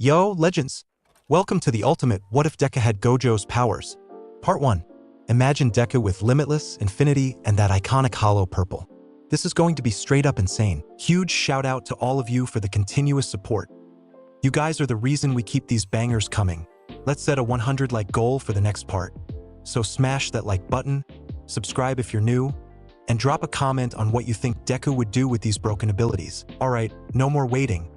Yo, legends! Welcome to the ultimate What If Deku had Gojo's powers. Part 1. Imagine Deku with limitless, infinity, and that iconic hollow purple. This is going to be straight up insane. Huge shout out to all of you for the continuous support. You guys are the reason we keep these bangers coming. Let's set a 100 like goal for the next part. So smash that like button, subscribe if you're new, and drop a comment on what you think Deku would do with these broken abilities. Alright, no more waiting.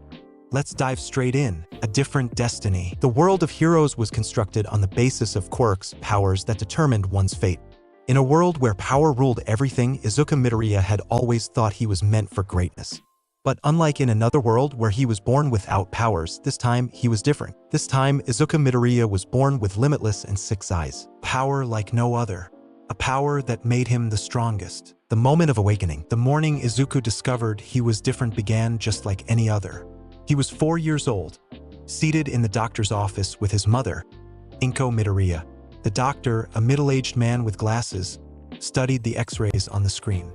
Let's dive straight in. A different destiny. The world of heroes was constructed on the basis of quirks, powers that determined one's fate. In a world where power ruled everything, Izuku Midoriya had always thought he was meant for greatness. But unlike in another world where he was born without powers, this time he was different. This time, Izuku Midoriya was born with limitless and 6 eyes. Power like no other. A power that made him the strongest. The moment of awakening. The morning Izuku discovered he was different began just like any other. He was 4 years old, seated in the doctor's office with his mother, Inko Midoriya. The doctor, a middle-aged man with glasses, studied the x-rays on the screen.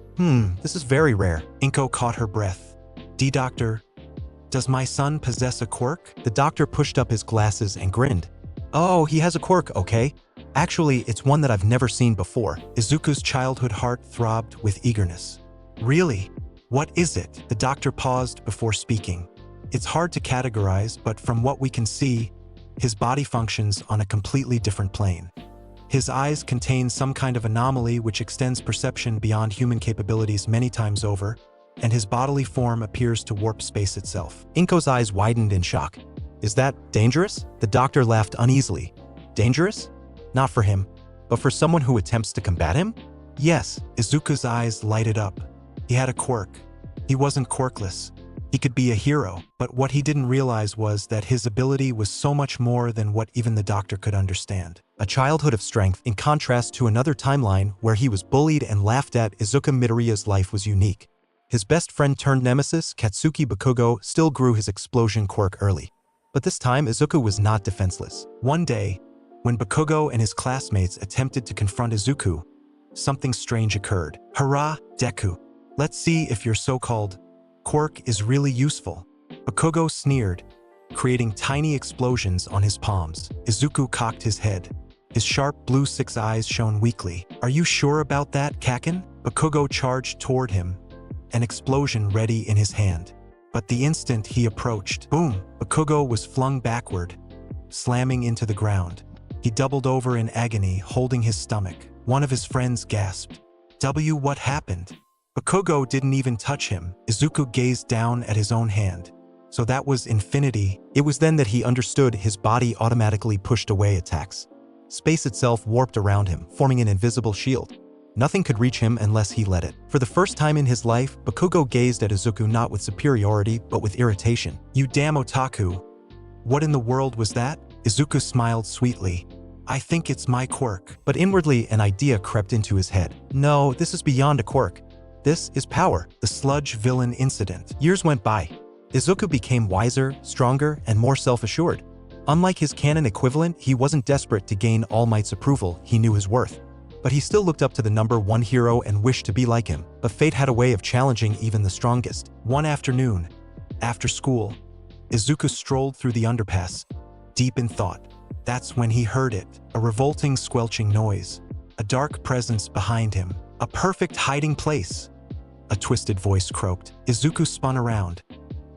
This is very rare. Inko caught her breath. Doctor, does my son possess a quirk? The doctor pushed up his glasses and grinned. Oh, he has a quirk, okay? Actually, it's one that I've never seen before. Izuku's childhood heart throbbed with eagerness. Really? What is it? The doctor paused before speaking. It's hard to categorize, but from what we can see, his body functions on a completely different plane. His eyes contain some kind of anomaly which extends perception beyond human capabilities many times over, and his bodily form appears to warp space itself. Inko's eyes widened in shock. Is that dangerous? The doctor laughed uneasily. Dangerous? Not for him, but for someone who attempts to combat him? Yes, Izuku's eyes lighted up. He had a quirk. He wasn't quirkless. He could be a hero, but what he didn't realize was that his ability was so much more than what even the doctor could understand. A childhood of strength, in contrast to another timeline where he was bullied and laughed at. Izuku Midoriya's life was unique. His best friend turned nemesis, Katsuki Bakugo, still grew his explosion quirk early. But this time, Izuku was not defenseless. One day, when Bakugo and his classmates attempted to confront Izuku, something strange occurred. Hurrah, Deku! Let's see if your so-called quirk is really useful. Bakugo sneered, creating tiny explosions on his palms. Izuku cocked his head. His sharp blue 6 eyes shone weakly. Are you sure about that, Kaken? Bakugo charged toward him, an explosion ready in his hand. But the instant he approached, boom! Bakugo was flung backward, slamming into the ground. He doubled over in agony, holding his stomach. One of his friends gasped. What happened? Bakugo didn't even touch him. Izuku gazed down at his own hand. So that was infinity. It was then that he understood his body automatically pushed away attacks. Space itself warped around him, forming an invisible shield. Nothing could reach him unless he let it. For the first time in his life, Bakugo gazed at Izuku not with superiority, but with irritation. You damn otaku. What in the world was that? Izuku smiled sweetly. I think it's my quirk. But inwardly, an idea crept into his head. No, this is beyond a quirk. This is power, the Sludge villain incident. Years went by. Izuku became wiser, stronger, and more self-assured. Unlike his canon equivalent, he wasn't desperate to gain All Might's approval. He knew his worth. But he still looked up to the #1 hero and wished to be like him. But fate had a way of challenging even the strongest. One afternoon, after school, Izuku strolled through the underpass, deep in thought. That's when he heard it, a revolting squelching noise. A dark presence behind him. A perfect hiding place. A twisted voice croaked. Izuku spun around,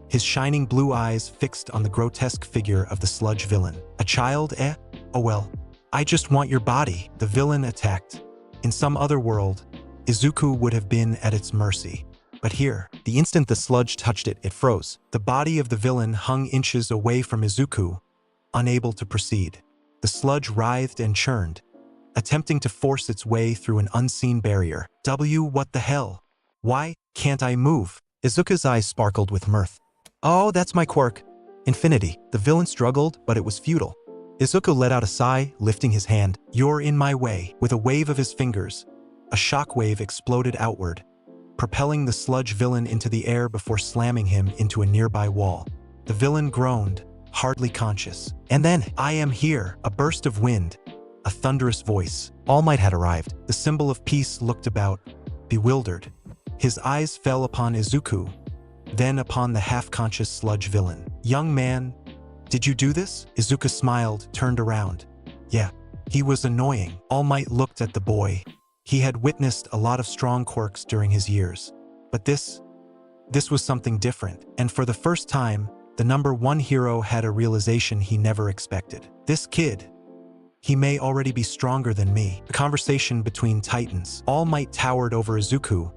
his shining blue eyes fixed on the grotesque figure of the Sludge villain. A child, eh? Oh well. I just want your body. The villain attacked. In some other world, Izuku would have been at its mercy. But here, the instant the Sludge touched it, it froze. The body of the villain hung inches away from Izuku, unable to proceed. The Sludge writhed and churned, attempting to force its way through an unseen barrier. What the hell? Why can't I move? Izuku's eyes sparkled with mirth. Oh, that's my quirk. Infinity. The villain struggled, but it was futile. Izuku let out a sigh, lifting his hand. You're in my way. With a wave of his fingers, a shockwave exploded outward, propelling the Sludge villain into the air before slamming him into a nearby wall. The villain groaned, hardly conscious. And then, I am here. A burst of wind. A thunderous voice. All Might had arrived. The symbol of peace looked about, bewildered. His eyes fell upon Izuku, then upon the half-conscious Sludge villain. Young man, Did you do this? Izuku smiled, turned around. Yeah. He was annoying. All Might looked at the boy. He had witnessed a lot of strong quirks during his years. But this was something different. And for the first time, the #1 hero had a realization he never expected. This kid, he may already be stronger than me. The conversation between titans. All Might towered over Izuku,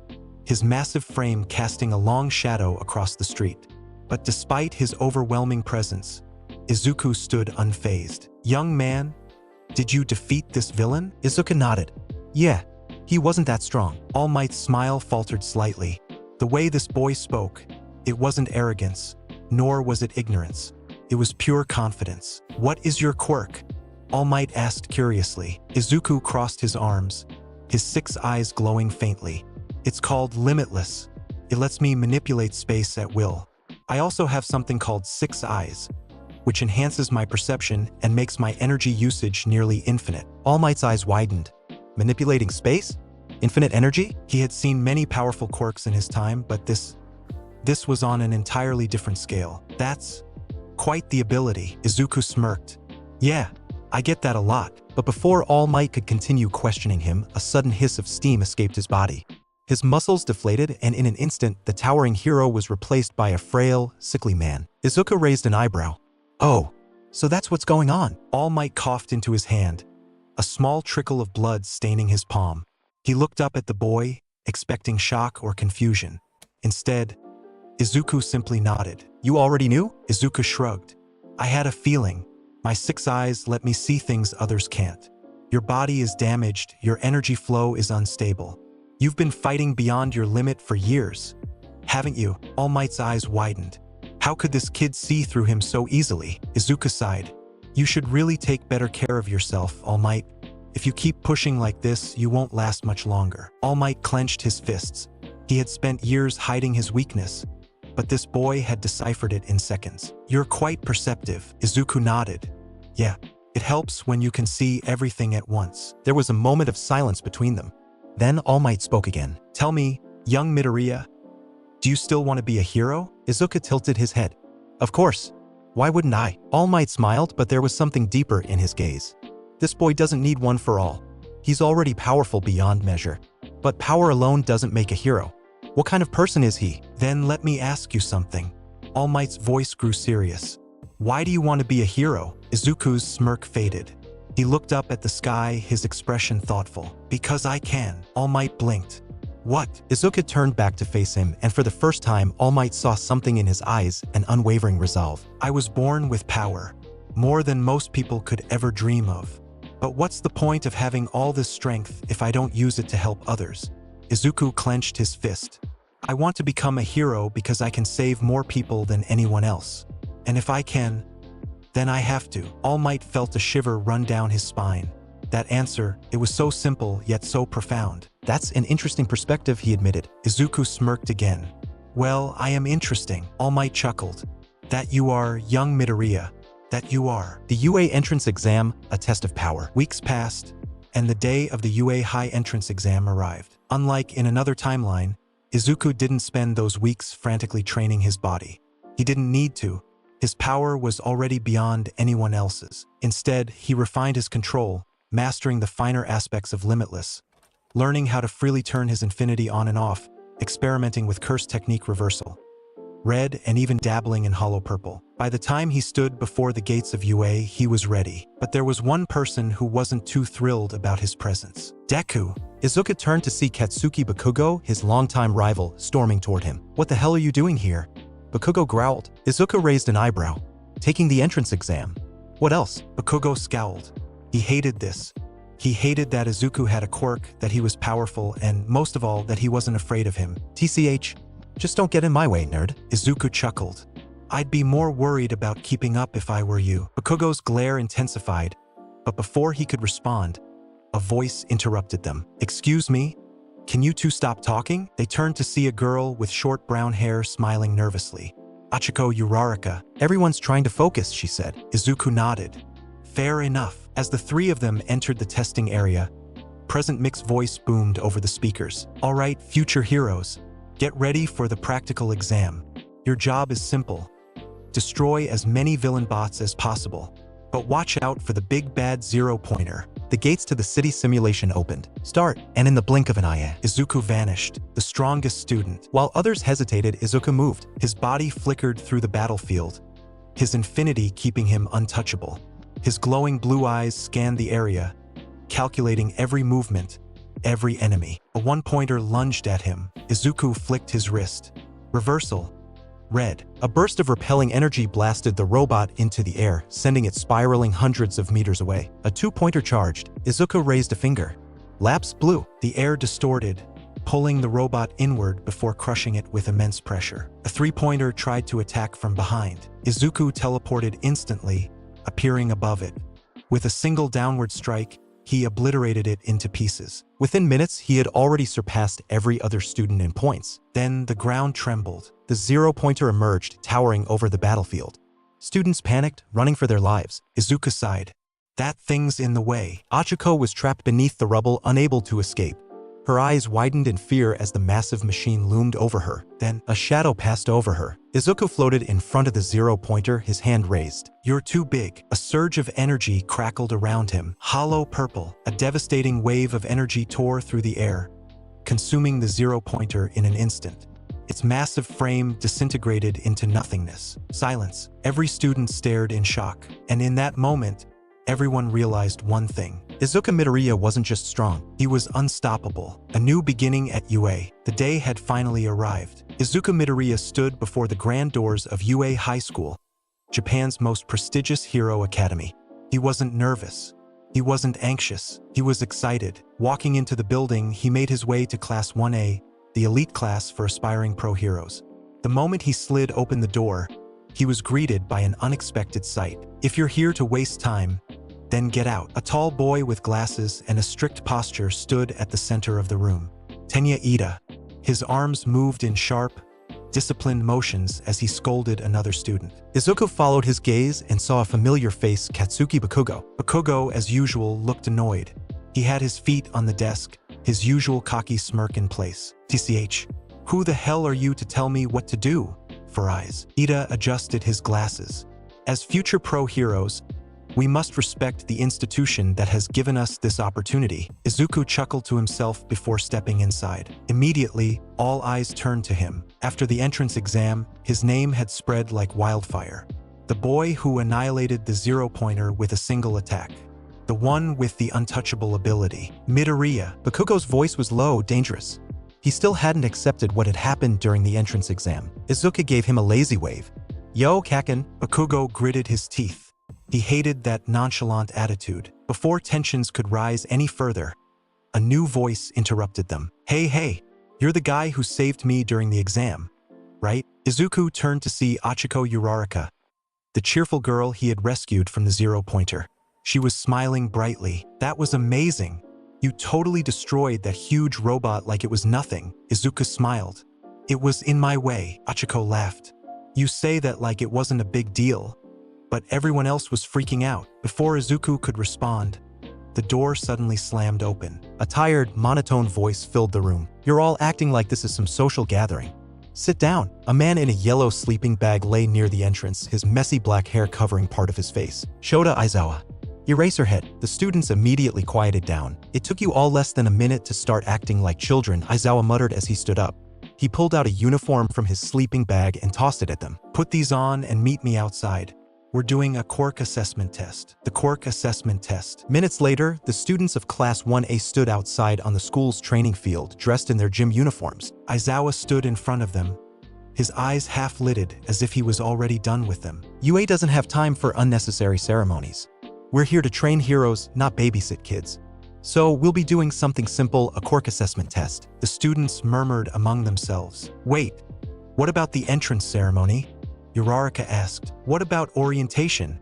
his massive frame casting a long shadow across the street. But despite his overwhelming presence, Izuku stood unfazed. Young man, did you defeat this villain? Izuku nodded. Yeah, he wasn't that strong. All Might's smile faltered slightly. The way this boy spoke, it wasn't arrogance, nor was it ignorance. It was pure confidence. What is your quirk? All Might asked curiously. Izuku crossed his arms, his 6 eyes glowing faintly. It's called Limitless. It lets me manipulate space at will. I also have something called 6 eyes, which enhances my perception and makes my energy usage nearly infinite. All Might's eyes widened. Manipulating space? Infinite energy? He had seen many powerful quirks in his time, but this was on an entirely different scale. That's quite the ability. Izuku smirked. Yeah, I get that a lot. But before All Might could continue questioning him, a sudden hiss of steam escaped his body. His muscles deflated, and in an instant, the towering hero was replaced by a frail, sickly man. Izuku raised an eyebrow. Oh, so that's what's going on. All Might coughed into his hand, a small trickle of blood staining his palm. He looked up at the boy, expecting shock or confusion. Instead, Izuku simply nodded. You already knew? Izuku shrugged. I had a feeling. My 6 eyes let me see things others can't. Your body is damaged, your energy flow is unstable. You've been fighting beyond your limit for years, haven't you? All Might's eyes widened. How could this kid see through him so easily? Izuku sighed. You should really take better care of yourself, All Might. If you keep pushing like this, you won't last much longer. All Might clenched his fists. He had spent years hiding his weakness, but this boy had deciphered it in seconds. You're quite perceptive. Izuku nodded. Yeah, it helps when you can see everything at once. There was a moment of silence between them. Then All Might spoke again. Tell me, young Midoriya, do you still want to be a hero? Izuku tilted his head. Of course. Why wouldn't I? All Might smiled, but there was something deeper in his gaze. This boy doesn't need one for all. He's already powerful beyond measure. But power alone doesn't make a hero. What kind of person is he? Then let me ask you something. All Might's voice grew serious. Why do you want to be a hero? Izuku's smirk faded. He looked up at the sky, his expression thoughtful. Because I can. All Might blinked. What? Izuku turned back to face him, and for the first time, All Might saw something in his eyes, an unwavering resolve. I was born with power. More than most people could ever dream of. But what's the point of having all this strength if I don't use it to help others? Izuku clenched his fist. I want to become a hero because I can save more people than anyone else. And if I can, then I have to. All Might felt a shiver run down his spine. That answer, it was so simple yet so profound. That's an interesting perspective, he admitted. Izuku smirked again. Well, I am interesting. All Might chuckled. That you are young Midoriya. That you are. The UA entrance exam, a test of power. Weeks passed, and the day of the UA high entrance exam arrived. Unlike in another timeline, Izuku didn't spend those weeks frantically training his body. He didn't need to. His power was already beyond anyone else's. Instead, he refined his control, mastering the finer aspects of Limitless, learning how to freely turn his infinity on and off, experimenting with curse technique reversal, red, and even dabbling in hollow purple. By the time he stood before the gates of UA, he was ready. But there was one person who wasn't too thrilled about his presence. Deku. Izuku turned to see Katsuki Bakugo, his longtime rival, storming toward him. What the hell are you doing here? Bakugo growled. Izuku raised an eyebrow. Taking the entrance exam. What else? Bakugo scowled. He hated this. He hated that Izuku had a quirk, that he was powerful, and most of all, that he wasn't afraid of him. TCH, just don't get in my way, nerd. Izuku chuckled. I'd be more worried about keeping up if I were you. Bakugo's glare intensified, but before he could respond, a voice interrupted them. Excuse me? Can you two stop talking? They turned to see a girl with short brown hair smiling nervously. Achiko Uraraka. Everyone's trying to focus, she said. Izuku nodded. Fair enough. As the three of them entered the testing area, Present Mix's voice boomed over the speakers. All right, future heroes, get ready for the practical exam. Your job is simple. Destroy as many villain bots as possible. But watch out for the big bad zero-pointer. The gates to the city simulation opened. Start, and in the blink of an eye, Izuku vanished, the strongest student. While others hesitated, Izuku moved. His body flickered through the battlefield, his infinity keeping him untouchable. His glowing blue eyes scanned the area, calculating every movement, every enemy. A one-pointer lunged at him. Izuku flicked his wrist. Reversal. Red. A burst of repelling energy blasted the robot into the air, sending it spiraling hundreds of meters away. A two-pointer charged. Izuku raised a finger. Lapse blue. The air distorted, pulling the robot inward before crushing it with immense pressure. A three-pointer tried to attack from behind. Izuku teleported instantly, appearing above it. With a single downward strike, he obliterated it into pieces. Within minutes, he had already surpassed every other student in points. Then the ground trembled. The zero-pointer emerged, towering over the battlefield. Students panicked, running for their lives. Izuku sighed. That thing's in the way. Achiko was trapped beneath the rubble, unable to escape. Her eyes widened in fear as the massive machine loomed over her. Then, a shadow passed over her. Izuku floated in front of the zero-pointer, his hand raised. "You're too big." A surge of energy crackled around him. Hollow purple. A devastating wave of energy tore through the air, consuming the zero-pointer in an instant. Its massive frame disintegrated into nothingness. Silence. Every student stared in shock. And in that moment, everyone realized one thing. Izuku Midoriya wasn't just strong, he was unstoppable. A new beginning at UA. The day had finally arrived. Izuku Midoriya stood before the grand doors of UA High School, Japan's most prestigious hero academy. He wasn't nervous. He wasn't anxious. He was excited. Walking into the building, he made his way to Class 1A, the elite class for aspiring pro heroes. The moment he slid open the door, he was greeted by an unexpected sight. "If you're here to waste time, then get out." A tall boy with glasses and a strict posture stood at the center of the room. Tenya Ida. His arms moved in sharp, disciplined motions as he scolded another student. Izuku followed his gaze and saw a familiar face, Katsuki Bakugo. Bakugo, as usual, looked annoyed. He had his feet on the desk, his usual cocky smirk in place. "TCH, who the hell are you to tell me what to do?" For eyes. Ida adjusted his glasses. "As future pro heroes, we must respect the institution that has given us this opportunity." Izuku chuckled to himself before stepping inside. Immediately, all eyes turned to him. After the entrance exam, his name had spread like wildfire. The boy who annihilated the zero-pointer with a single attack. The one with the untouchable ability. Midoriya. Bakugo's voice was low, dangerous. He still hadn't accepted what had happened during the entrance exam. Izuku gave him a lazy wave. "Yo, Kaken." Bakugo gritted his teeth. He hated that nonchalant attitude. Before tensions could rise any further, a new voice interrupted them. Hey, you're the guy who saved me during the exam, right?" Izuku turned to see Achiko Uraraka, the cheerful girl he had rescued from the zero-pointer. She was smiling brightly. "That was amazing. You totally destroyed that huge robot like it was nothing." Izuku smiled. "It was in my way." Achiko laughed. "You say that like it wasn't a big deal." But everyone else was freaking out. Before Izuku could respond, the door suddenly slammed open. A tired, monotone voice filled the room. "You're all acting like this is some social gathering. Sit down." A man in a yellow sleeping bag lay near the entrance, his messy black hair covering part of his face. "Shota Aizawa. Eraserhead." The students immediately quieted down. "It took you all less than a minute to start acting like children," Aizawa muttered as he stood up. He pulled out a uniform from his sleeping bag and tossed it at them. "Put these on and meet me outside. We're doing a Quirk assessment test." The Quirk assessment test. Minutes later, the students of Class 1A stood outside on the school's training field, dressed in their gym uniforms. Aizawa stood in front of them, his eyes half-lidded as if he was already done with them. "UA doesn't have time for unnecessary ceremonies. We're here to train heroes, not babysit kids. So we'll be doing something simple, a Quirk assessment test." The students murmured among themselves. "Wait, what about the entrance ceremony?" Uraraka asked. "What about orientation?"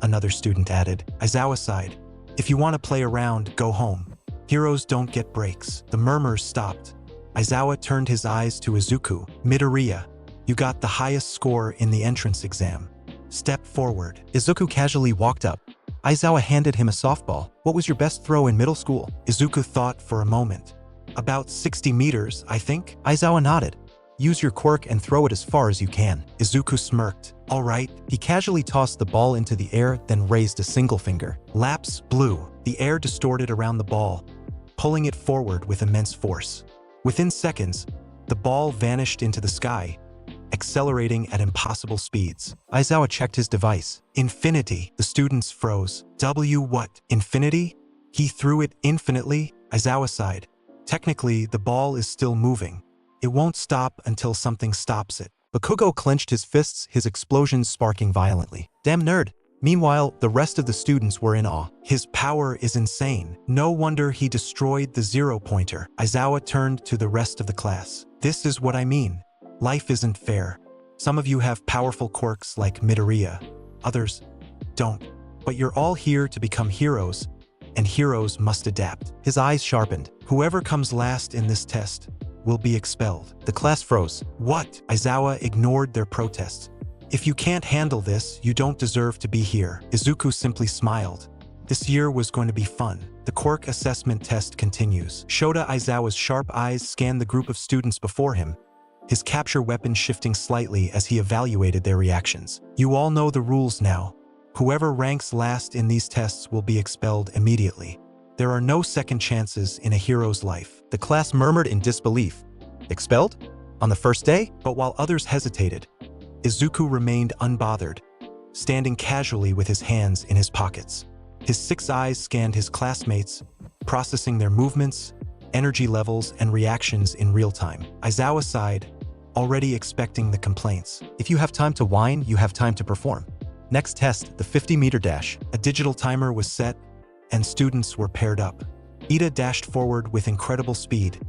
Another student added. Aizawa sighed. "If you want to play around, go home. Heroes don't get breaks." The murmurs stopped. Aizawa turned his eyes to Izuku. "Midoriya, you got the highest score in the entrance exam. Step forward." Izuku casually walked up. Aizawa handed him a softball. "What was your best throw in middle school?" Izuku thought for a moment. "About 60 meters, I think." Aizawa nodded. Use your quirk and throw it as far as you can. Izuku smirked. All right. He casually tossed the ball into the air, then raised a single finger. Lapse blew. The air distorted around the ball, pulling it forward with immense force. Within seconds, the ball vanished into the sky, accelerating at impossible speeds. Aizawa checked his device. Infinity. The students froze. What? Infinity? He threw it infinitely? Aizawa sighed. Technically, the ball is still moving. It won't stop until something stops it. Bakugo clenched his fists, his explosions sparking violently. Damn nerd. Meanwhile, the rest of the students were in awe. His power is insane. No wonder he destroyed the zero-pointer. Aizawa turned to the rest of the class. This is what I mean. Life isn't fair. Some of you have powerful quirks like Midoriya. Others don't. But you're all here to become heroes, and heroes must adapt. His eyes sharpened. Whoever comes last in this test will be expelled. The class froze. What? Aizawa ignored their protests. If you can't handle this, you don't deserve to be here. Izuku simply smiled. This year was going to be fun. The quirk assessment test continues. Shota Aizawa's sharp eyes scanned the group of students before him, his capture weapon shifting slightly as he evaluated their reactions. You all know the rules now. Whoever ranks last in these tests will be expelled immediately. There are no second chances in a hero's life. The class murmured in disbelief. Expelled? On the first day? But while others hesitated, Izuku remained unbothered, standing casually with his hands in his pockets. His 6 eyes scanned his classmates, processing their movements, energy levels, and reactions in real time. Aizawa sighed, already expecting the complaints. If you have time to whine, you have time to perform. Next test, the 50-meter dash. A digital timer was set, and students were paired up. Ida dashed forward with incredible speed,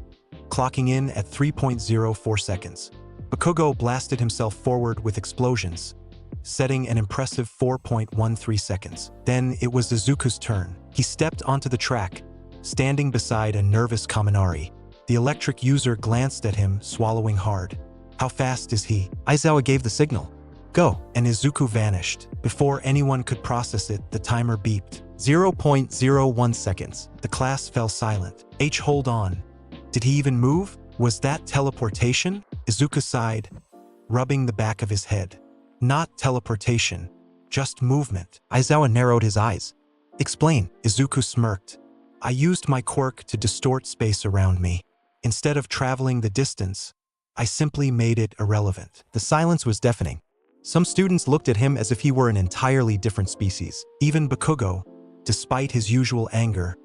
clocking in at 3.04 seconds. Bakugo blasted himself forward with explosions, setting an impressive 4.13 seconds. Then it was Izuku's turn. He stepped onto the track, standing beside a nervous Kaminari. The electric user glanced at him, swallowing hard. How fast is he? Aizawa gave the signal. Go, and Izuku vanished. Before anyone could process it, the timer beeped. 0.01 seconds. The class fell silent. Hold on. Did he even move? Was that teleportation? Izuku sighed, rubbing the back of his head. Not teleportation, just movement. Aizawa narrowed his eyes. Explain. Izuku smirked. I used my quirk to distort space around me. Instead of traveling the distance, I simply made it irrelevant. The silence was deafening. Some students looked at him as if he were an entirely different species. Even Bakugo, despite his usual anger,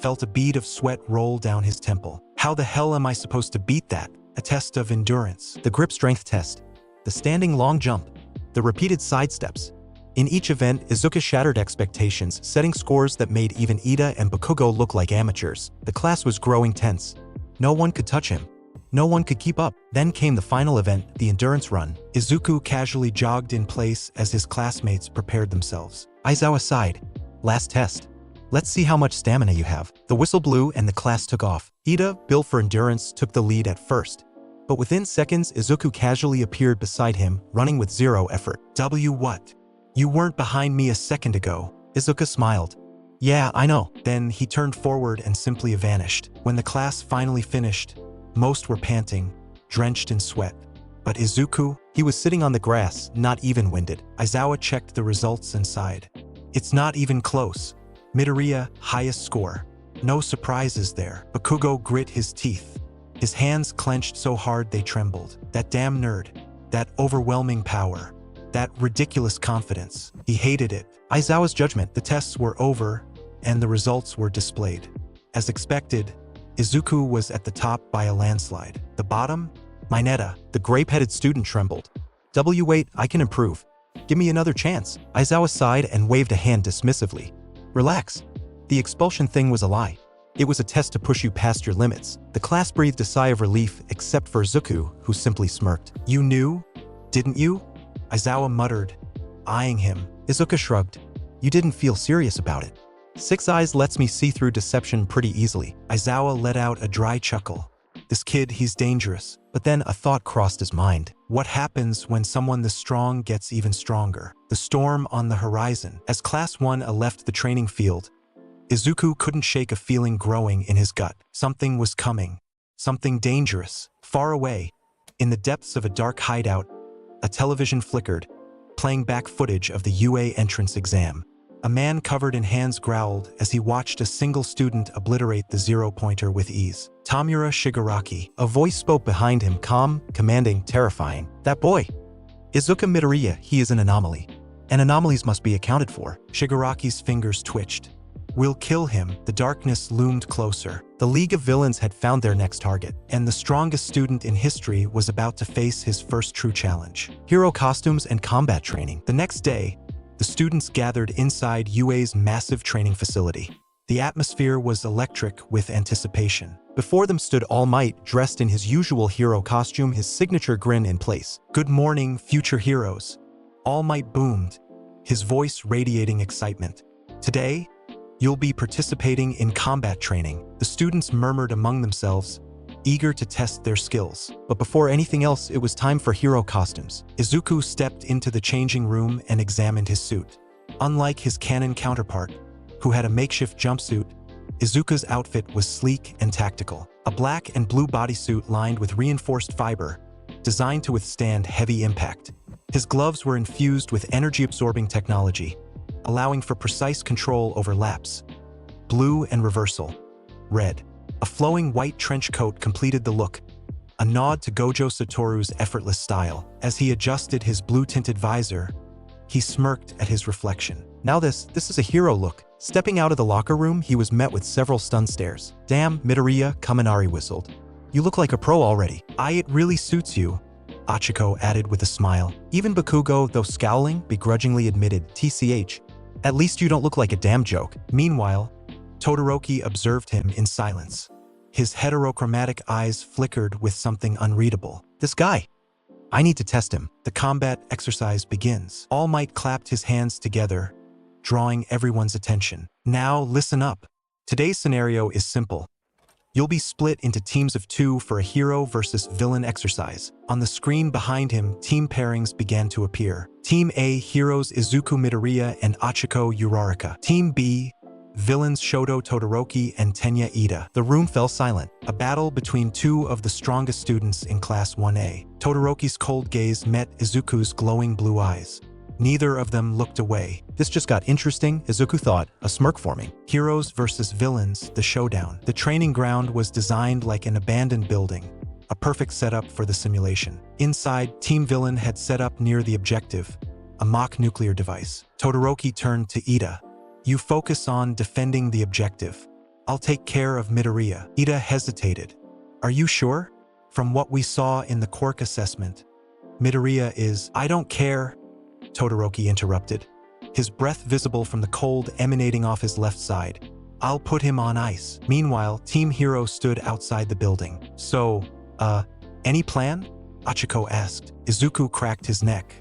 felt a bead of sweat roll down his temple. How the hell am I supposed to beat that? A test of endurance. The grip strength test. The standing long jump. The repeated sidesteps. In each event, Izuku shattered expectations, setting scores that made even Ida and Bakugo look like amateurs. The class was growing tense. No one could touch him. No one could keep up. Then came the final event, the endurance run. Izuku casually jogged in place as his classmates prepared themselves. Aizawa sighed. Last test. Let's see how much stamina you have. The whistle blew and the class took off. Ida, built for endurance, took the lead at first. But within seconds, Izuku casually appeared beside him, running with zero effort. What? You weren't behind me a second ago. Izuku smiled. Yeah, I know. Then he turned forward and simply vanished. When the class finally finished, most were panting, drenched in sweat. But Izuku, he was sitting on the grass, not even winded. Aizawa checked the results and sighed. It's not even close. Midoriya, highest score. No surprises there. Bakugo grit his teeth. His hands clenched so hard they trembled. That damn nerd. That overwhelming power. That ridiculous confidence. He hated it. Aizawa's judgment. The tests were over, and the results were displayed. As expected, Izuku was at the top by a landslide. The bottom? Mineta, the grape-headed student, trembled. Wait, I can improve. Give me another chance. Aizawa sighed and waved a hand dismissively. Relax. The expulsion thing was a lie. It was a test to push you past your limits. The class breathed a sigh of relief, except for Izuku, who simply smirked. You knew? Didn't you? Aizawa muttered, eyeing him. Izuku shrugged. You didn't feel serious about it. 6 eyes lets me see through deception pretty easily. Aizawa let out a dry chuckle. This kid, he's dangerous. But then a thought crossed his mind. What happens when someone this strong gets even stronger? The storm on the horizon. As Class 1 left the training field, Izuku couldn't shake a feeling growing in his gut. Something was coming. Something dangerous. Far away. In the depths of a dark hideout, a television flickered, playing back footage of the UA entrance exam. A man covered in hands growled as he watched a single student obliterate the zero-pointer with ease. Tamura Shigaraki. A voice spoke behind him, calm, commanding, terrifying. That boy! Izuku Midoriya, he is an anomaly. And anomalies must be accounted for. Shigaraki's fingers twitched. We'll kill him. The darkness loomed closer. The League of Villains had found their next target, and the strongest student in history was about to face his first true challenge. Hero costumes and combat training. The next day, the students gathered inside UA's massive training facility. The atmosphere was electric with anticipation. Before them stood All Might, dressed in his usual hero costume, his signature grin in place. Good morning, future heroes. All Might boomed, his voice radiating excitement. Today, you'll be participating in combat training. The students murmured among themselves, eager to test their skills. But before anything else, it was time for hero costumes. Izuku stepped into the changing room and examined his suit. Unlike his canon counterpart, who had a makeshift jumpsuit, Izuku's outfit was sleek and tactical. A black and blue bodysuit lined with reinforced fiber, designed to withstand heavy impact. His gloves were infused with energy-absorbing technology, allowing for precise control over laps. Blue and reversal. Red. A flowing white trench coat completed the look, a nod to Gojo Satoru's effortless style. As he adjusted his blue-tinted visor, he smirked at his reflection. Now this is a hero look. Stepping out of the locker room, he was met with several stunned stares. Damn, Midoriya, Kaminari whistled. You look like a pro already. It really suits you, Achiko added with a smile. Even Bakugo, though scowling, begrudgingly admitted, TCH. At least you don't look like a damn joke. Meanwhile, Todoroki observed him in silence. His heterochromatic eyes flickered with something unreadable. This guy. I need to test him. The combat exercise begins. All Might clapped his hands together, drawing everyone's attention. Now listen up. Today's scenario is simple. You'll be split into teams of 2 for a hero versus villain exercise. On the screen behind him, team pairings began to appear. Team A, heroes Izuku Midoriya and Achiko Uraraka. Team B, villains Shoto Todoroki and Tenya Ida. The room fell silent. A battle between 2 of the strongest students in Class 1A. Todoroki's cold gaze met Izuku's glowing blue eyes. Neither of them looked away. This just got interesting, Izuku thought, a smirk forming. Heroes versus villains, the showdown. The training ground was designed like an abandoned building, a perfect setup for the simulation. Inside, Team Villain had set up near the objective, a mock nuclear device. Todoroki turned to Ida. You focus on defending the objective. I'll take care of Midoriya. Ida hesitated. Are you sure? From what we saw in the Quirk assessment, Midoriya is— I don't care, Todoroki interrupted, his breath visible from the cold emanating off his left side. I'll put him on ice. Meanwhile, Team Hero stood outside the building. So, any plan? Achiko asked. Izuku cracked his neck.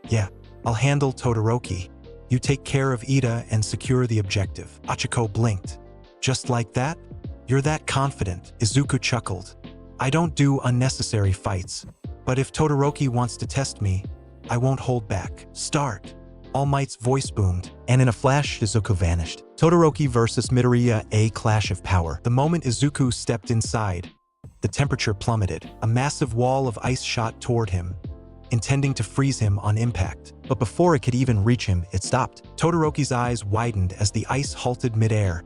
Yeah, I'll handle Todoroki. You take care of Ida and secure the objective. Achiko blinked. Just like that? You're that confident? Izuku chuckled. I don't do unnecessary fights, but if Todoroki wants to test me, I won't hold back. Start. All Might's voice boomed, and in a flash, Izuku vanished. Todoroki versus Midoriya, a clash of power. The moment Izuku stepped inside, the temperature plummeted. A massive wall of ice shot toward him, intending to freeze him on impact. But before it could even reach him, it stopped. Todoroki's eyes widened as the ice halted midair,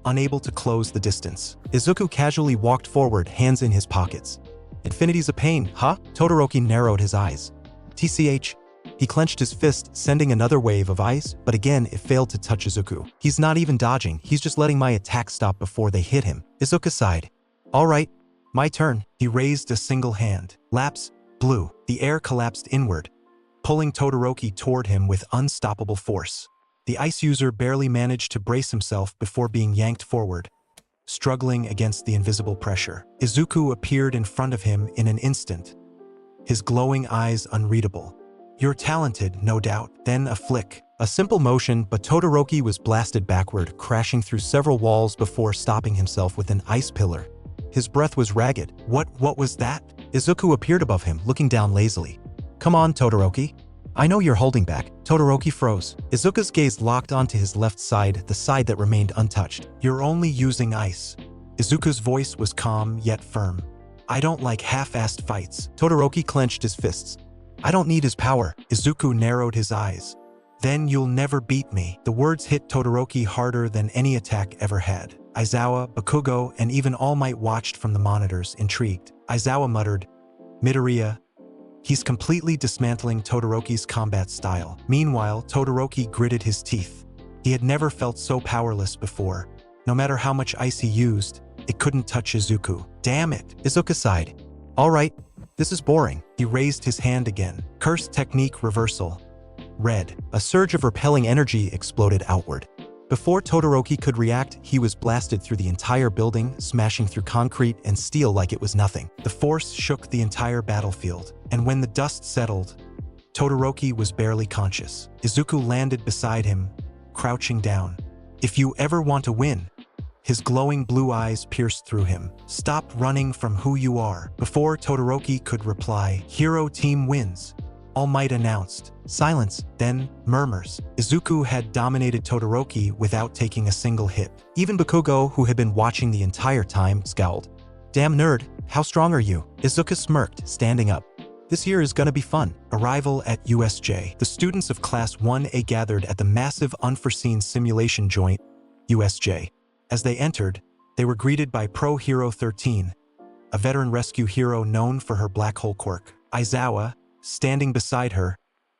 unable to close the distance. Izuku casually walked forward, hands in his pockets. Infinity's a pain, huh? Todoroki narrowed his eyes. TCH. He clenched his fist, sending another wave of ice, but again it failed to touch Izuku. He's not even dodging, he's just letting my attack stop before they hit him. Izuku sighed. All right, my turn. He raised a single hand. Laps, blue. The air collapsed inward, pulling Todoroki toward him with unstoppable force. The ice user barely managed to brace himself before being yanked forward, struggling against the invisible pressure. Izuku appeared in front of him in an instant, his glowing eyes unreadable. You're talented, no doubt. Then a flick. A simple motion, but Todoroki was blasted backward, crashing through several walls before stopping himself with an ice pillar. His breath was ragged. What was that? Izuku appeared above him, looking down lazily. Come on, Todoroki. I know you're holding back. Todoroki froze. Izuku's gaze locked onto his left side, the side that remained untouched. You're only using ice. Izuku's voice was calm yet firm. I don't like half-assed fights. Todoroki clenched his fists. I don't need his power. Izuku narrowed his eyes. Then you'll never beat me. The words hit Todoroki harder than any attack ever had. Aizawa, Bakugo, and even All Might watched from the monitors, intrigued. Aizawa muttered, Midoriya. He's completely dismantling Todoroki's combat style. Meanwhile, Todoroki gritted his teeth. He had never felt so powerless before. No matter how much ice he used, it couldn't touch Izuku. Damn it. Izuku sighed. All right, this is boring. He raised his hand again. Cursed technique reversal. Red. A surge of repelling energy exploded outward. Before Todoroki could react, he was blasted through the entire building, smashing through concrete and steel like it was nothing. The force shook the entire battlefield, and when the dust settled, Todoroki was barely conscious. Izuku landed beside him, crouching down. If you ever want to win, his glowing blue eyes pierced through him. Stop running from who you are. Before Todoroki could reply, Hero Team wins. All Might announced. Silence, then murmurs. Izuku had dominated Todoroki without taking a single hit. Even Bakugo, who had been watching the entire time, scowled. Damn nerd, how strong are you? Izuku smirked, standing up. This year is gonna be fun. Arrival at USJ. The students of Class 1A gathered at the massive unforeseen simulation joint, USJ. As they entered, they were greeted by Pro Hero 13, a veteran rescue hero known for her black hole quirk. Aizawa, standing beside her,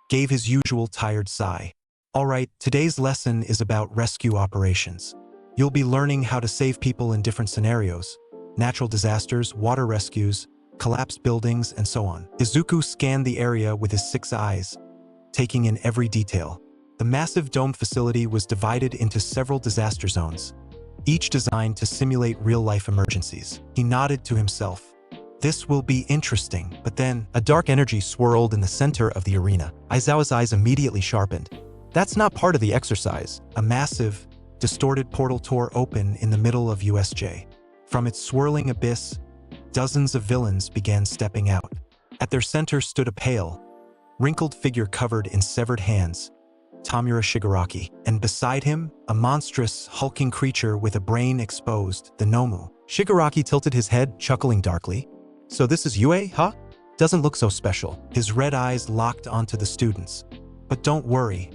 gave his usual tired sigh. All right, today's lesson is about rescue operations. You'll be learning how to save people in different scenarios: natural disasters, water rescues, collapsed buildings, and so on. Izuku scanned the area with his 6 eyes, taking in every detail. The massive domed facility was divided into several disaster zones, each designed to simulate real-life emergencies. He nodded to himself. This will be interesting. But then, a dark energy swirled in the center of the arena. Aizawa's eyes immediately sharpened. That's not part of the exercise. A massive, distorted portal tore open in the middle of USJ. From its swirling abyss, dozens of villains began stepping out. At their center stood a pale, wrinkled figure covered in severed hands, Tamura Shigaraki, and beside him, a monstrous, hulking creature with a brain exposed, the Nomu. Shigaraki tilted his head, chuckling darkly. So this is Yue, huh? Doesn't look so special. His red eyes locked onto the students. But don't worry.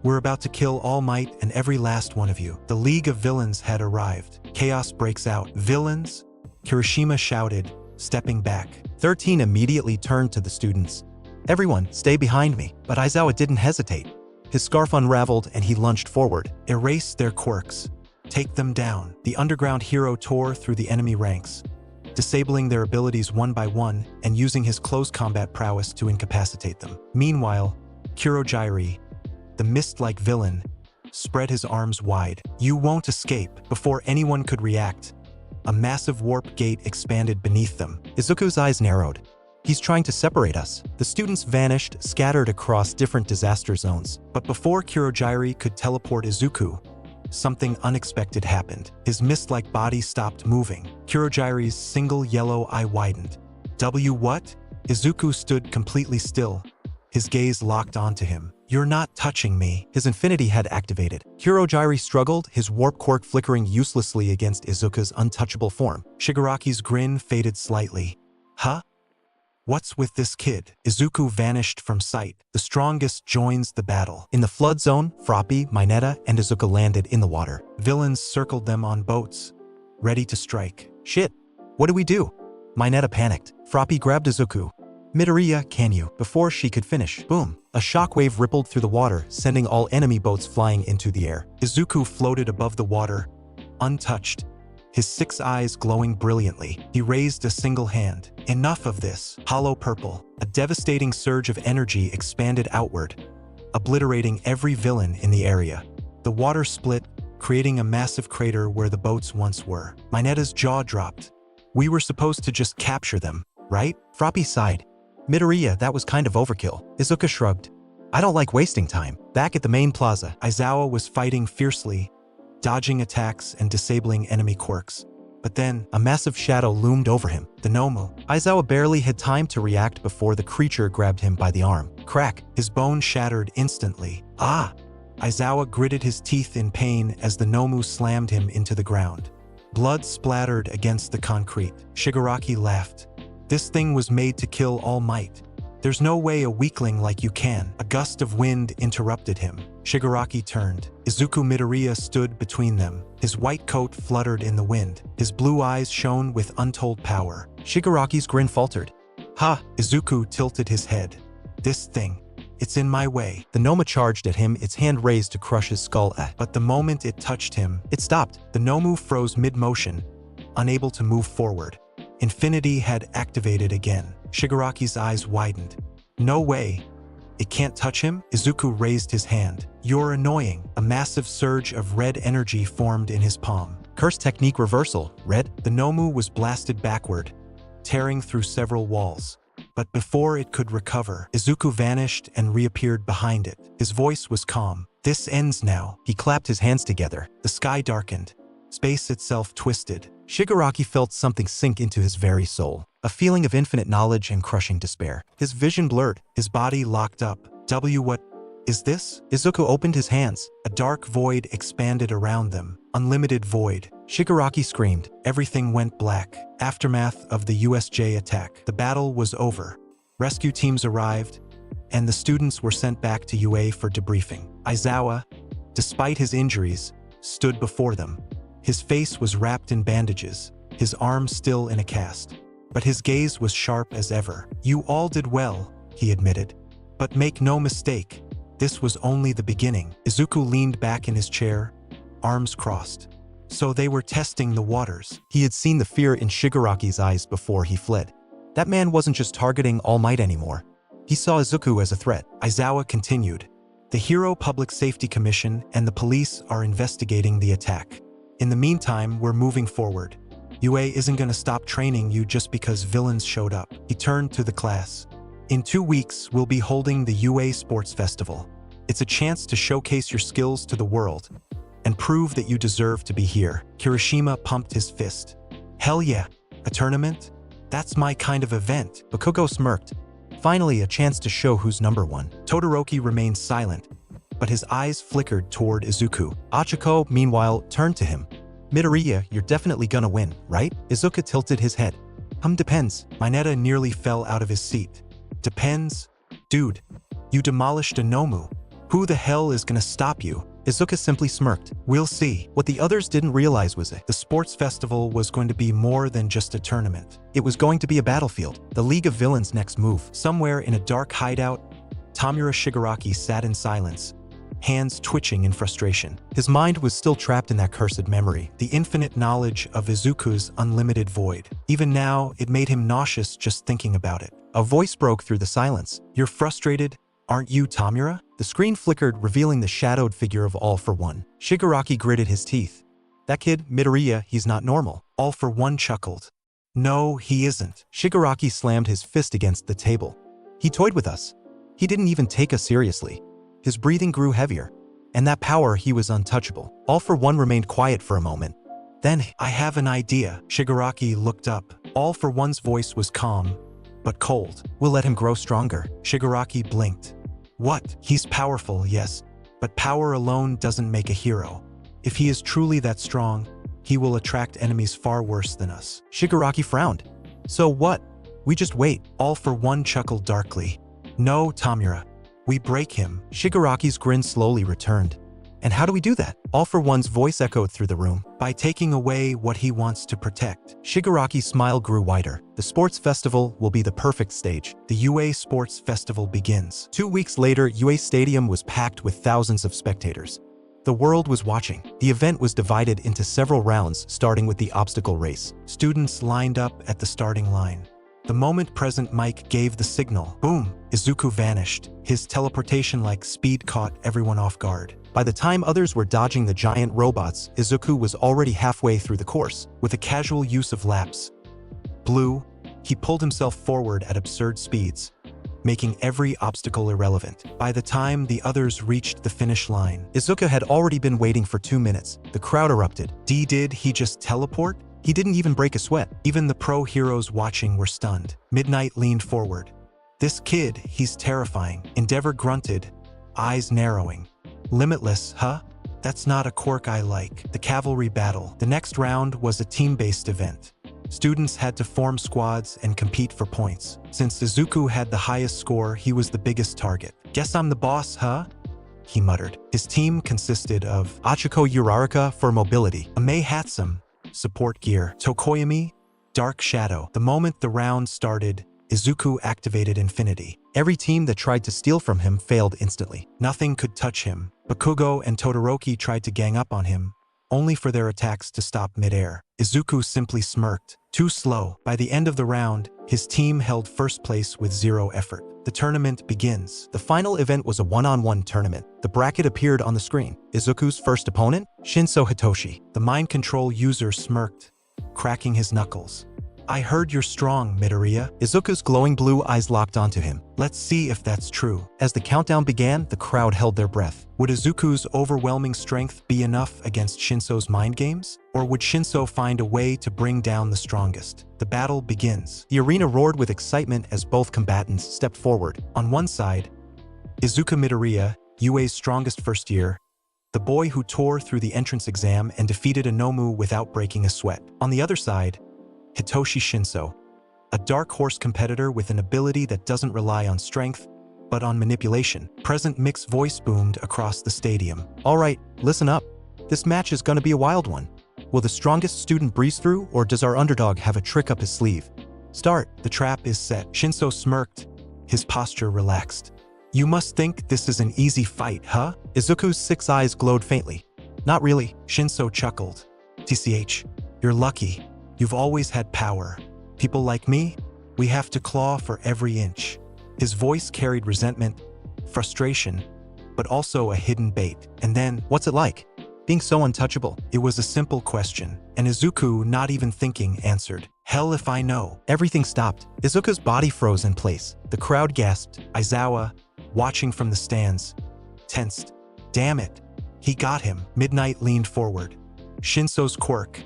We're about to kill All Might and every last one of you. The League of Villains had arrived. Chaos breaks out. Villains? Kirishima shouted, stepping back. 13 immediately turned to the students. Everyone, stay behind me. But Aizawa didn't hesitate. His scarf unraveled and he lunged forward. Erase their quirks. Take them down. The underground hero tore through the enemy ranks, disabling their abilities one by one and using his close combat prowess to incapacitate them. Meanwhile, Kurojairi, the mist-like villain, spread his arms wide. You won't escape. Before anyone could react, a massive warp gate expanded beneath them. Izuku's eyes narrowed. He's trying to separate us. The students vanished, scattered across different disaster zones. But before Kurojairi could teleport Izuku, something unexpected happened. His mist-like body stopped moving. Kurojairi's single yellow eye widened. What? Izuku stood completely still, his gaze locked onto him. You're not touching me. His infinity had activated. Kurojairi struggled, his warp quirk flickering uselessly against Izuku's untouchable form. Shigaraki's grin faded slightly. Huh? What's with this kid? Izuku vanished from sight. The strongest joins the battle. In the flood zone, Froppy, Mineta, and Izuku landed in the water. Villains circled them on boats, ready to strike. Shit, what do we do? Mineta panicked. Froppy grabbed Izuku. Midoriya, can you? Before she could finish, boom. A shockwave rippled through the water, sending all enemy boats flying into the air. Izuku floated above the water, untouched, his 6 eyes glowing brilliantly. He raised a single hand. Enough of this. Hollow purple. A devastating surge of energy expanded outward, obliterating every villain in the area. The water split, creating a massive crater where the boats once were. Mineta's jaw dropped. We were supposed to just capture them, right? Froppy sighed. Midoriya, that was kind of overkill. Izuku shrugged. I don't like wasting time. Back at the main plaza, Aizawa was fighting fiercely, dodging attacks and disabling enemy quirks. But then, a massive shadow loomed over him, the Nomu. Aizawa barely had time to react before the creature grabbed him by the arm. Crack! His bone shattered instantly. Ah! Aizawa gritted his teeth in pain as the Nomu slammed him into the ground. Blood splattered against the concrete. Shigaraki laughed. This thing was made to kill All Might. There's no way a weakling like you can. A gust of wind interrupted him. Shigaraki turned. Izuku Midoriya stood between them. His white coat fluttered in the wind. His blue eyes shone with untold power. Shigaraki's grin faltered. Ha! Izuku tilted his head. This thing. It's in my way. The Noma charged at him, its hand raised to crush his skull. But the moment it touched him, it stopped. The Nomu froze mid-motion, unable to move forward. Infinity had activated again. Shigaraki's eyes widened. No way. It can't touch him? Izuku raised his hand. You're annoying. A massive surge of red energy formed in his palm. Curse technique reversal. Red. The Nomu was blasted backward, tearing through several walls. But before it could recover, Izuku vanished and reappeared behind it. His voice was calm. This ends now. He clapped his hands together. The sky darkened. Space itself twisted. Shigaraki felt something sink into his very soul. A feeling of infinite knowledge and crushing despair. His vision blurred. His body locked up. What is this? Izuku opened his hands. A dark void expanded around them. Unlimited void. Shigaraki screamed. Everything went black. Aftermath of the USJ attack. The battle was over. Rescue teams arrived, and the students were sent back to UA for debriefing. Aizawa, despite his injuries, stood before them. His face was wrapped in bandages, his arm still in a cast. But his gaze was sharp as ever. You all did well, he admitted. But make no mistake, this was only the beginning. Izuku leaned back in his chair, arms crossed. So they were testing the waters. He had seen the fear in Shigaraki's eyes before he fled. That man wasn't just targeting All Might anymore. He saw Izuku as a threat. Aizawa continued. The Hero Public Safety Commission and the police are investigating the attack. In the meantime, we're moving forward. UA isn't gonna stop training you just because villains showed up. He turned to the class. In 2 weeks, we'll be holding the UA Sports Festival. It's a chance to showcase your skills to the world and prove that you deserve to be here. Kirishima pumped his fist. Hell yeah, a tournament? That's my kind of event. Bakugo smirked. Finally, a chance to show who's number one. Todoroki remained silent, but his eyes flickered toward Izuku. Achiko, meanwhile, turned to him. Midoriya, you're definitely gonna win, right? Izuku tilted his head. Depends. Mineta nearly fell out of his seat. Depends? Dude, you demolished a Nomu. Who the hell is gonna stop you? Izuku simply smirked. We'll see. What the others didn't realize was the sports festival was going to be more than just a tournament. It was going to be a battlefield. The League of Villains' next move. Somewhere in a dark hideout, Tamura Shigaraki sat in silence, hands twitching in frustration. His mind was still trapped in that cursed memory, the infinite knowledge of Izuku's unlimited void. Even now, it made him nauseous just thinking about it. A voice broke through the silence. You're frustrated, aren't you, Tamura? The screen flickered, revealing the shadowed figure of All for One. Shigaraki gritted his teeth. That kid, Midoriya, he's not normal. All for One chuckled. No, he isn't. Shigaraki slammed his fist against the table. He toyed with us. He didn't even take us seriously. His breathing grew heavier, and that power, he was untouchable. All for One remained quiet for a moment. Then, I have an idea. Shigaraki looked up. All for One's voice was calm, but cold. We'll let him grow stronger. Shigaraki blinked. What? He's powerful, yes, but power alone doesn't make a hero. If he is truly that strong, he will attract enemies far worse than us. Shigaraki frowned. So what? We just wait. All for One chuckled darkly. No, Tamura. We break him. Shigaraki's grin slowly returned. And how do we do that? All for One's voice echoed through the room. By taking away what he wants to protect. Shigaraki's smile grew wider. The sports festival will be the perfect stage. The UA Sports Festival begins. 2 weeks later, UA Stadium was packed with thousands of spectators. The world was watching. The event was divided into several rounds, starting with the obstacle race. Students lined up at the starting line. The moment President Mike gave the signal, boom, Izuku vanished. His teleportation-like speed caught everyone off guard. By the time others were dodging the giant robots, Izuku was already halfway through the course. With a casual use of laps, blue, he pulled himself forward at absurd speeds, making every obstacle irrelevant. By the time the others reached the finish line, Izuku had already been waiting for 2 minutes. The crowd erupted. Did he just teleport? He didn't even break a sweat. Even the pro heroes watching were stunned. Midnight leaned forward. This kid, he's terrifying. Endeavor grunted, eyes narrowing. Limitless, huh? That's not a quirk I like. The cavalry battle. The next round was a team-based event. Students had to form squads and compete for points. Since Izuku had the highest score, he was the biggest target. Guess I'm the boss, huh? He muttered. His team consisted of Achiko Uraraka for mobility, Ame Hatsum, support gear, Tokoyami, Dark Shadow. The moment the round started, Izuku activated Infinity. Every team that tried to steal from him failed instantly. Nothing could touch him. Bakugo and Todoroki tried to gang up on him, only for their attacks to stop midair. Izuku simply smirked. Too slow. By the end of the round, his team held first place with 0 effort. The tournament begins. The final event was a one-on-one tournament. The bracket appeared on the screen. Izuku's first opponent? Shinso Hitoshi. The mind control user smirked, cracking his knuckles. I heard you're strong, Midoriya. Izuku's glowing blue eyes locked onto him. Let's see if that's true. As the countdown began, the crowd held their breath. Would Izuku's overwhelming strength be enough against Shinso's mind games? Or would Shinso find a way to bring down the strongest? The battle begins. The arena roared with excitement as both combatants stepped forward. On one side, Izuku Midoriya, UA's strongest first year, the boy who tore through the entrance exam and defeated Inomu without breaking a sweat. On the other side, Hitoshi Shinso, a dark horse competitor with an ability that doesn't rely on strength, but on manipulation. Present Mick's voice boomed across the stadium. All right, listen up. This match is gonna be a wild one. Will the strongest student breeze through, or does our underdog have a trick up his sleeve? Start. The trap is set. Shinso smirked, his posture relaxed. You must think this is an easy fight, huh? Izuku's 6 eyes glowed faintly. Not really. Shinso chuckled. TCH, you're lucky. You've always had power. People like me, we have to claw for every inch. His voice carried resentment, frustration, but also a hidden bait. And then, what's it like, being so untouchable? It was a simple question, and Izuku, not even thinking, answered. Hell if I know. Everything stopped. Izuku's body froze in place. The crowd gasped. Aizawa, watching from the stands, tensed. Damn it. He got him. Midnight leaned forward. Shinso's quirk.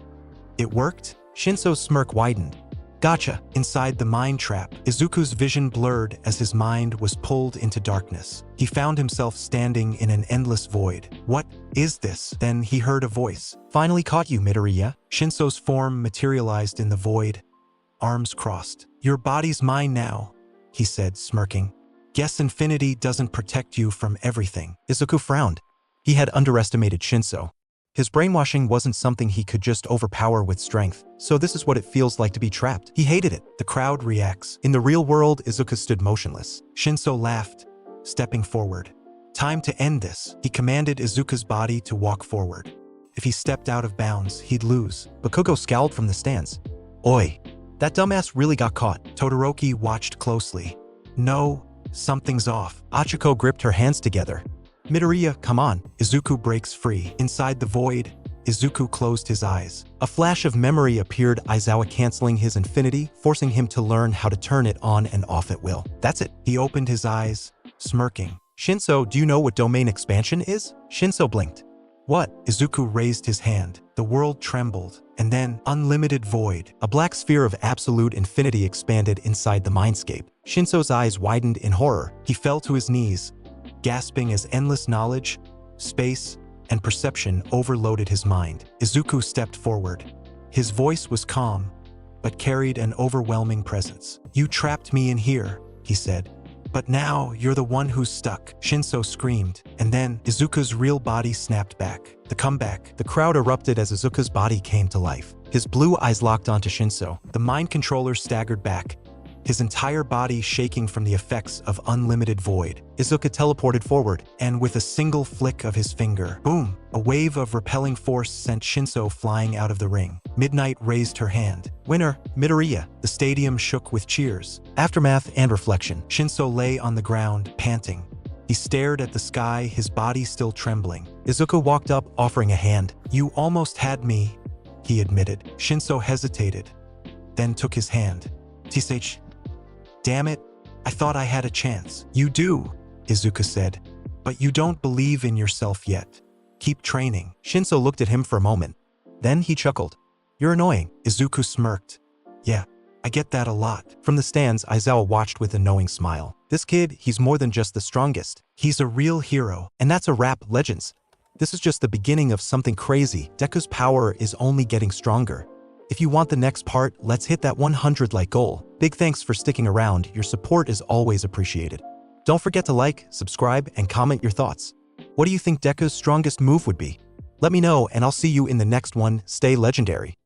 It worked? Shinso's smirk widened. Gotcha. Inside the mind trap, Izuku's vision blurred as his mind was pulled into darkness. He found himself standing in an endless void. What is this? Then he heard a voice. Finally caught you, Midoriya. Shinso's form materialized in the void, arms crossed. Your body's mine now, he said, smirking. Guess Infinity doesn't protect you from everything. Izuku frowned. He had underestimated Shinso. His brainwashing wasn't something he could just overpower with strength, so this is what it feels like to be trapped. He hated it. The crowd reacts. In the real world, Izuku stood motionless. Shinso laughed, stepping forward. Time to end this. He commanded Izuku's body to walk forward. If he stepped out of bounds, he'd lose. Bakugo scowled from the stands. Oi, that dumbass really got caught. Todoroki watched closely. No, something's off. Achiko gripped her hands together. Midoriya, come on. Izuku breaks free. Inside the void, Izuku closed his eyes. A flash of memory appeared, Aizawa canceling his infinity, forcing him to learn how to turn it on and off at will. That's it. He opened his eyes, smirking. Shinso, do you know what domain expansion is? Shinso blinked. What? Izuku raised his hand. The world trembled, and then unlimited void. A black sphere of absolute infinity expanded inside the mindscape. Shinso's eyes widened in horror. He fell to his knees, gasping as endless knowledge, space, and perception overloaded his mind. Izuku stepped forward. His voice was calm, but carried an overwhelming presence. You trapped me in here, he said. But now you're the one who's stuck. Shinso screamed, and then Izuku's real body snapped back. The comeback. The crowd erupted as Izuku's body came to life. His blue eyes locked onto Shinso. The mind controller staggered back, his entire body shaking from the effects of unlimited void. Izuku teleported forward, and with a single flick of his finger, boom, a wave of repelling force sent Shinso flying out of the ring. Midnight raised her hand. Winner, Midoriya. The stadium shook with cheers. Aftermath and reflection. Shinso lay on the ground, panting. He stared at the sky, his body still trembling. Izuku walked up, offering a hand. You almost had me, he admitted. Shinso hesitated, then took his hand. TSH. Damn it, I thought I had a chance. You do, Izuku said, but you don't believe in yourself yet. Keep training. Shinso looked at him for a moment. Then he chuckled. You're annoying. Izuku smirked. Yeah, I get that a lot. From the stands, Aizawa watched with a knowing smile. This kid, he's more than just the strongest. He's a real hero, and that's a wrap, legends. This is just the beginning of something crazy. Deku's power is only getting stronger. If you want the next part, let's hit that 100 like goal. Big thanks for sticking around. Your support is always appreciated. Don't forget to like, subscribe, and comment your thoughts. What do you think Deku's strongest move would be? Let me know and I'll see you in the next one. Stay legendary.